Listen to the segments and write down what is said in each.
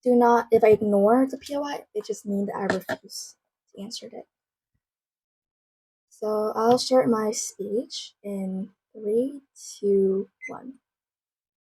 Do not, if I ignore the POI, it just means that I refuse to answer it. So I'll start my speech in three, two, one.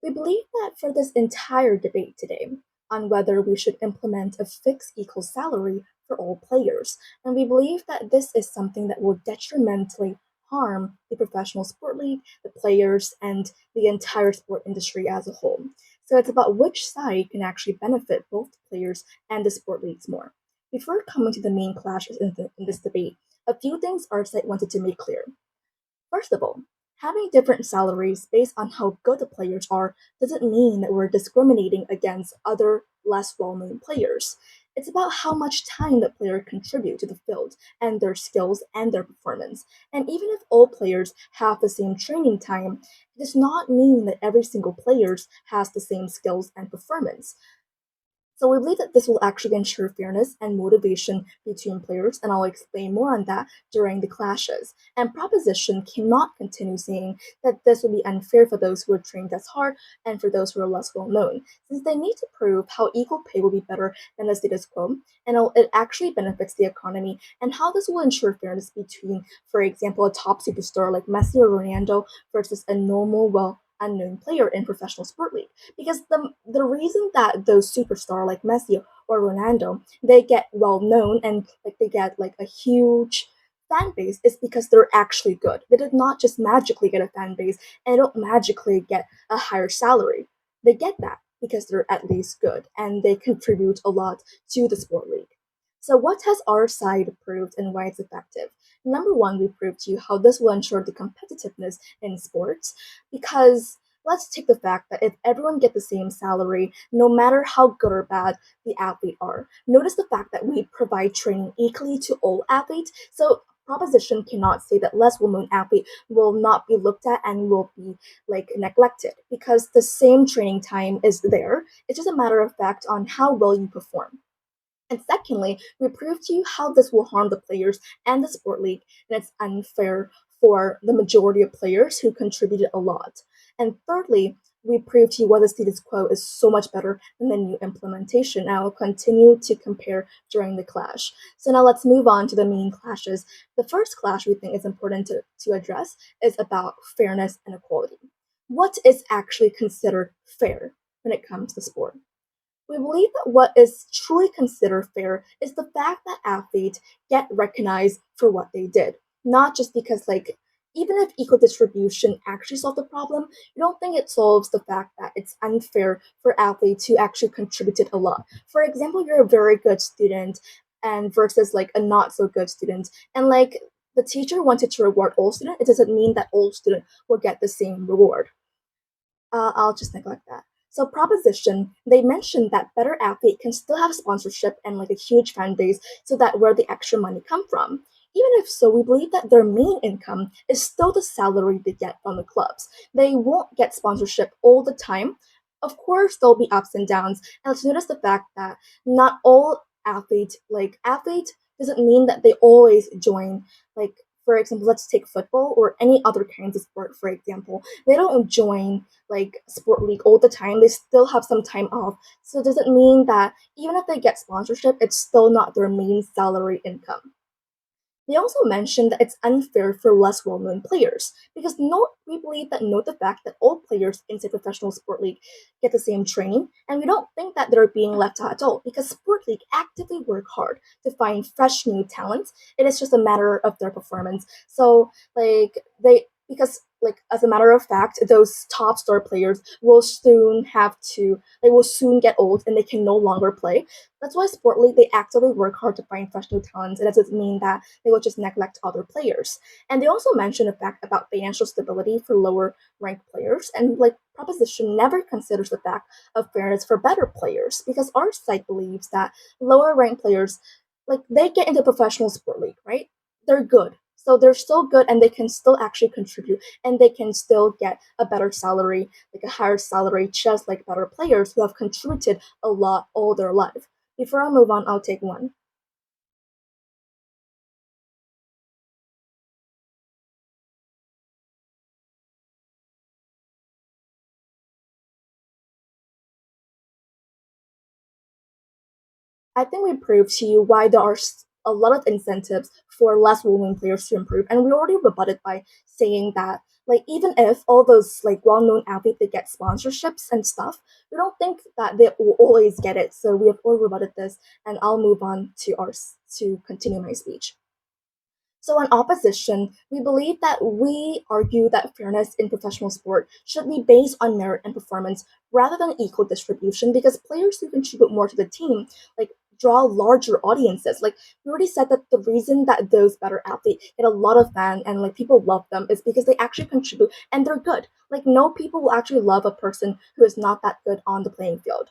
We believe that for this entire debate today on whether we should implement a fixed equal salary for all players, and we believe that this is something that will detrimentally harm the professional sport league, the players, and the entire sport industry as a whole. So it's about which side can actually benefit both the players and the sport leagues more. Before coming to the main clashes in this debate, a few things our side wanted to make clear. First of all, having different salaries based on how good the players are doesn't mean that we're discriminating against other less well known players. It's about how much time the player contribute to the field and their skills and their performance. And even if all players have the same training time, it does not mean that every single player has the same skills and performance. So we believe that this will actually ensure fairness and motivation between players, and I'll explain more on that during the clashes. And proposition cannot continue saying that this will be unfair for those who are trained as hard and for those who are less well known, since they need to prove how equal pay will be better than the status quo, and it actually benefits the economy, and how this will ensure fairness between, for example, a top superstar like Messi or Ronaldo versus a normal, well, unknown player in professional sport league, because the reason that those superstar like Messi or Ronaldo they get well known and like they get like a huge fan base is because they're actually good. They did not just magically get a fan base and don't magically get a higher salary. They get that because they're at least good and they contribute a lot to the sport league. So what has our side proved and why it's effective? Number one, we proved to you how this will ensure the competitiveness in sports, because let's take the fact that if everyone get the same salary, no matter how good or bad the athlete are, notice the fact that we provide training equally to all athletes. So proposition cannot say that less well-known athlete will not be looked at and will be like neglected, because the same training time is there. It's just a matter of fact on how well you perform. And secondly, we prove to you how this will harm the players and the sport league, and it's unfair for the majority of players who contributed a lot. And thirdly, we prove to you why the status quo is so much better than the new implementation. And I will continue to compare during the clash. So now let's move on to the main clashes. The first clash we think is important to address is about fairness and equality. What is actually considered fair when it comes to sport? We believe that what is truly considered fair is the fact that athletes get recognized for what they did, not just because, like, even if equal distribution actually solved the problem, you don't think it solves the fact that it's unfair for athletes who actually contributed a lot. For example, you're a very good student and versus like a not so good student, and like the teacher wanted to reward all students, it doesn't mean that all students will get the same reward. I'll just neglect that. So proposition, they mentioned that better athlete can still have sponsorship and like a huge fan base, so that where the extra money come from. Even if so, we believe that their main income is still the salary they get from the clubs. They won't get sponsorship all the time. Of course, there'll be ups and downs. And let's notice the fact that not all athletes, like athlete, doesn't mean that they always join. Like for example, let's take football or any other kinds of sport. For example, they don't join like sport league all the time. They still have some time off. So does it mean that even if they get sponsorship, it's still not their main salary income? They also mentioned that it's unfair for less well-known players, because we believe that note the fact that all players in the professional sport league get the same training, and we don't think that they're being left out at all, because sport league actively work hard to find fresh new talents. It is just a matter of their performance. So like because like as a matter of fact, those top star players will soon have to they will soon get old and they can no longer play. That's why sport league they actively work hard to find fresh new talents. It doesn't mean that they will just neglect other players. And they also mention a fact about financial stability for lower ranked players. And like proposition never considers the fact of fairness for better players, because our site believes that lower ranked players, like they get into professional sport league, right? They're good. So they're still good and they can still actually contribute and they can still get a better salary, like a higher salary, just like better players who have contributed a lot all their life. Before I move on, I'll take one. I think we proved to you why there are a lot of incentives for less well-known players to improve, and we already rebutted by saying that like even if all those like well-known athletes they get sponsorships and stuff, we don't think that they will always get it. So we have already rebutted this, and I'll move on to to continue my speech. So, in opposition, we believe that we argue that fairness in professional sport should be based on merit and performance rather than equal distribution because players who contribute more to the team, like, draw larger audiences. Like, we already said that the reason that those better athletes get a lot of fans and, like, people love them is because they actually contribute and they're good. Like, no people will actually love a person who is not that good on the playing field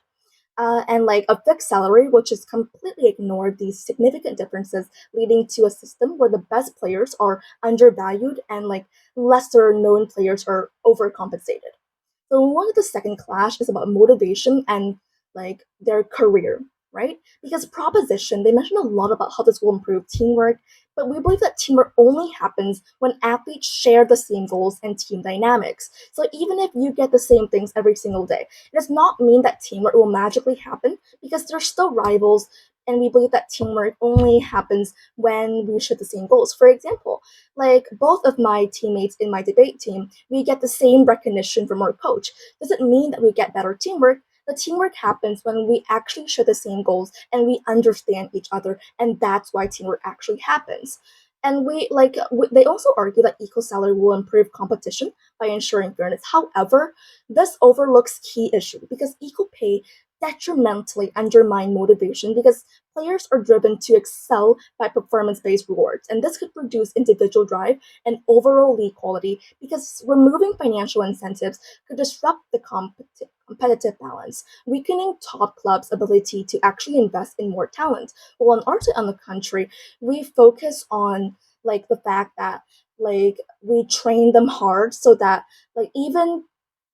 and like a fixed salary, which is completely ignored these significant differences, leading to a system where the best players are undervalued and like lesser known players are overcompensated. So one of the second clash is about motivation and like their career, right? Because proposition, they mention a lot about how this will improve teamwork, but we believe that teamwork only happens when athletes share the same goals and team dynamics. So even if you get the same things every single day, it does not mean that teamwork will magically happen because they're still rivals. And we believe that teamwork only happens when we share the same goals. For example, like both of my teammates in my debate team, we get the same recognition from our coach. Does it mean that we get better teamwork? The teamwork happens when we actually share the same goals and we understand each other, and that's why teamwork actually happens. And they also argue that equal salary will improve competition by ensuring fairness. However, this overlooks key issue because equal pay detrimentally undermine motivation because players are driven to excel by performance-based rewards, and this could reduce individual drive and overall league quality because removing financial incentives could disrupt the competitive balance, weakening top clubs' ability to actually invest in more talent. While on our side, on the country, we focus on like the fact that like we train them hard so that like even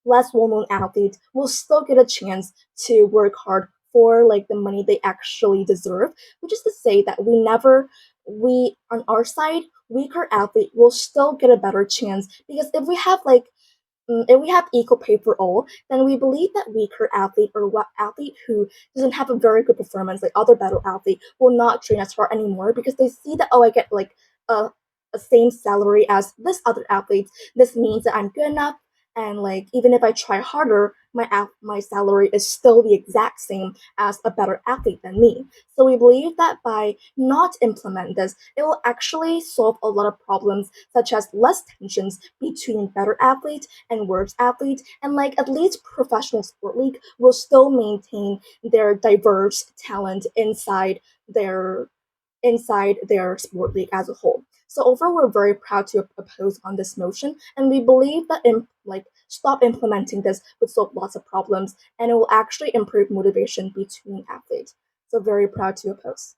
less well-known athletes will still get a chance to work hard for like the money they actually deserve, which is to say that we on our side weaker athlete will still get a better chance because if we have equal pay for all, then we believe that weaker athlete or what athlete who doesn't have a very good performance, like other better athlete, will not train as hard anymore because they see that I get like a, a same salary as this other athlete. This means that I'm good enough, and like even if I try harder, my salary is still the exact same as a better athlete than me. So we believe that by not implement this, it will actually solve a lot of problems such as less tensions between better athletes and worse athletes, and like at least professional sport league will still maintain their diverse talent their inside their sport league as a whole. So overall, we're very proud to oppose on this motion, and we believe that stop implementing this would solve lots of problems, and it will actually improve motivation between athletes. So very proud to oppose.